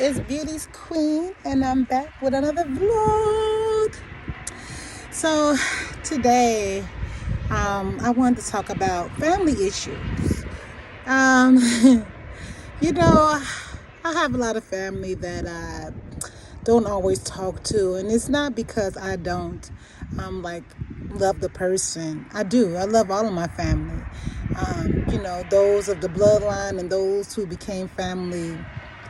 is Beauty's Queen, and I'm back with another vlog. So today, I wanted to talk about family issues. Um, you know, I have a lot of family that I don't always talk to, and it's not because I don't love the person. I do. I love all of my family. Those of the bloodline and those who became family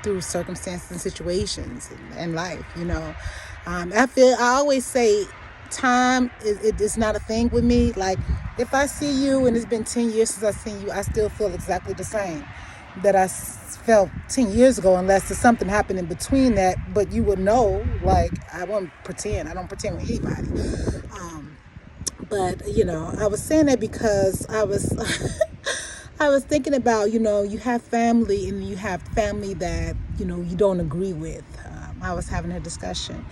through circumstances and situations in life. I always say time is not a thing with me. Like, if I see you and it's been 10 years since I've seen you, I still feel exactly the same that I felt 10 years ago, unless there's something happened in between that. But you would know. Like, I don't pretend with anybody. I was saying that because I was I was thinking about, you have family and you have family that, you don't agree with. I was having a discussion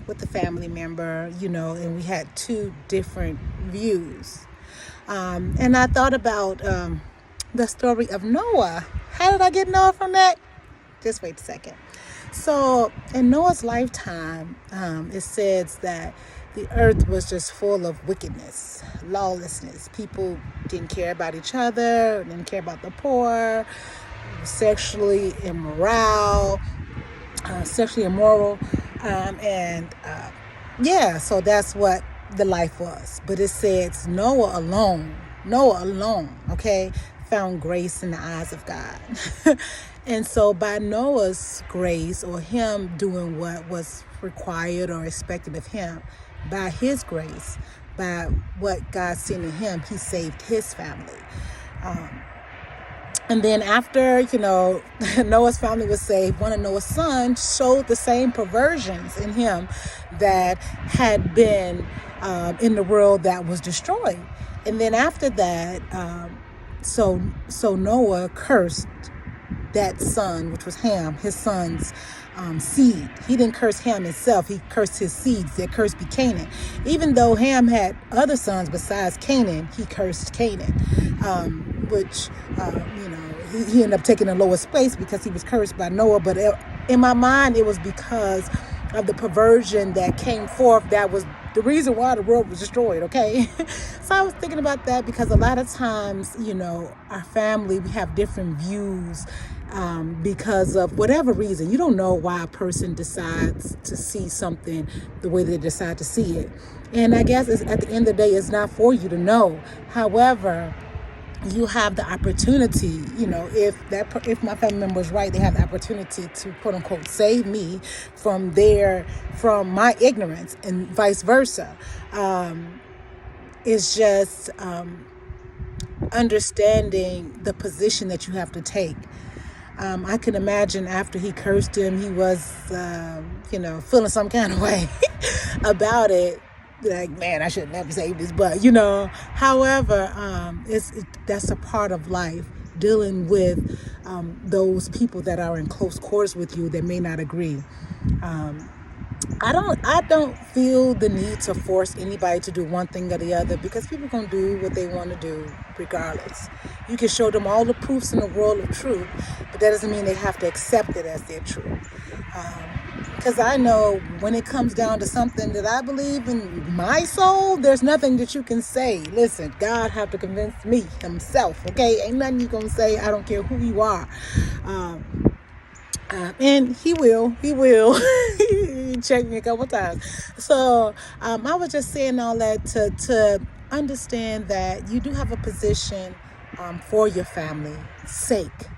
with a family member, and we had two different views. And I thought about the story of Noah. How did I get Noah from that? Just wait a second. So in Noah's lifetime, it says that the earth was just full of wickedness, lawlessness. People didn't care about each other, didn't care about the poor, sexually immoral. So that's what the life was. But it says Noah alone, okay, found grace in the eyes of God. And so by Noah's grace, or him doing what was required or expected of him, by his grace, by what God seen in him, he saved his family. And then after, Noah's family was saved, one of Noah's sons showed the same perversions in him that had been in the world that was destroyed. And then after that, so Noah cursed that son, which was Ham, his son's seed. He didn't curse Ham himself. He cursed his seeds. Their curse be Canaan. Even though Ham had other sons besides Canaan, he cursed Canaan, which he ended up taking the lowest place because he was cursed by Noah. But in my mind, it was because of the perversion that came forth. That was the reason why the world was destroyed, okay? So I was thinking about that because a lot of times, our family, we have different views because of whatever reason. You don't know why a person decides to see something the way they decide to see it. And I guess at the end of the day, it's not for you to know. However, you have the opportunity, if my family member is right, they have the opportunity to quote unquote save me from my ignorance, and vice versa. It's just understanding the position that you have to take. I can imagine after he cursed him, he was, feeling some kind of way about it. Like, man, I should never say this, but however, that's a part of life, dealing with those people that are in close quarters with you that may not agree. I don't feel the need to force anybody to do one thing or the other, because people gonna do what they want to do regardless. You can show them all the proofs in the world of truth, but that doesn't mean they have to accept it as their truth. Because I know when it comes down to something that I believe in my soul, there's nothing that you can say. Listen, God have to convince me himself, okay? Ain't nothing you gonna say. I don't care who you are. And he will. He checked me a couple times. So I was just saying all that to understand that you do have a position for your family's sake.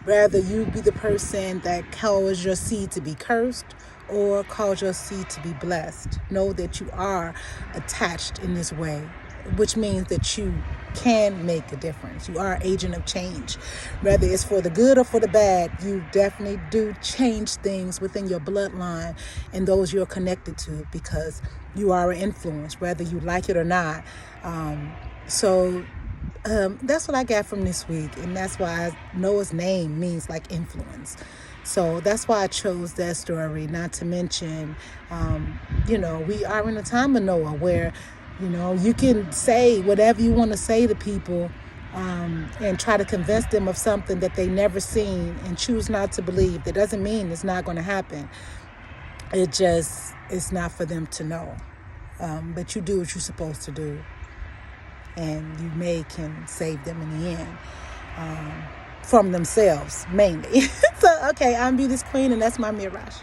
Rather you be the person that cause your seed to be cursed or cause your seed to be blessed. Know that you are attached in this way, which means that you can make a difference. You are an agent of change. Whether it's for the good or for the bad, you definitely do change things within your bloodline and those you're connected to, because you are an influence, whether you like it or not. That's what I got from this week, and that's why Noah's name means like influence. So that's why I chose that story. Not to mention, we are in a time of Noah where, you can say whatever you want to say to people, and try to convince them of something that they never seen and choose not to believe. That doesn't mean it's not going to happen. It's not for them to know. But you do what you're supposed to do, and you can save them in the end, from themselves mainly. So, okay, I'm Beauty's Queen, and that's my Mirage.